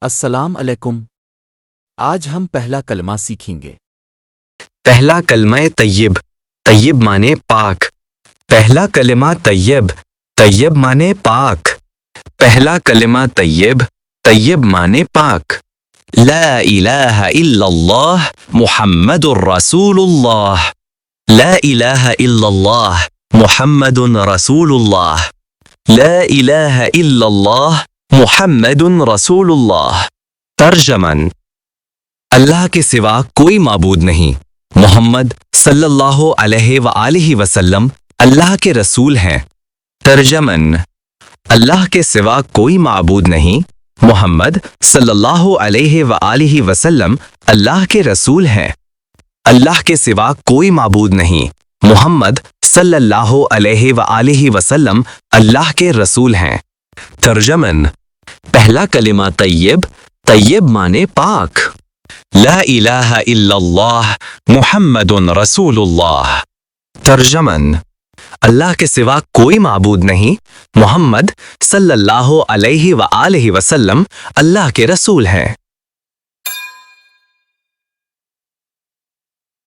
السلام علیکم۔ آج ہم پہلا کلمہ سیکھیں گے۔ پہلا کلمہ طیب، طیب مانے پاک۔ پہلا کلمہ طیب، طیب مانے پاک۔ پہلا کلمہ طیب، طیب مانے پاک۔ لا الہ الا اللہ محمد الرسول اللہ۔ لا الہ الا اللہ محمد رسول اللہ۔ لا الہ الا اللہ محمد رسول اللہ۔ ترجمن: اللہ کے سوا کوئی معبود نہیں، محمد صلی اللہ علیہ وآلہ وسلم اللہ کے رسول ہیں۔ ترجمن: اللہ کے سوا کوئی معبود نہیں، محمد صلی اللہ علیہ وآلہ وسلم اللہ کے رسول ہیں۔ اللہ کے سوا کوئی معبود نہیں، محمد صلی اللہ علیہ وآلہ وسلم اللہ کے رسول ہیں۔ ترجمن: پہلا کلمہ طیب، طیب مانے پاک۔ لا الہ الا اللہ محمد رسول اللہ۔ ترجمن: اللہ کے سوا کوئی معبود نہیں، محمد صلی اللہ علیہ وآلہ وسلم اللہ کے رسول ہیں۔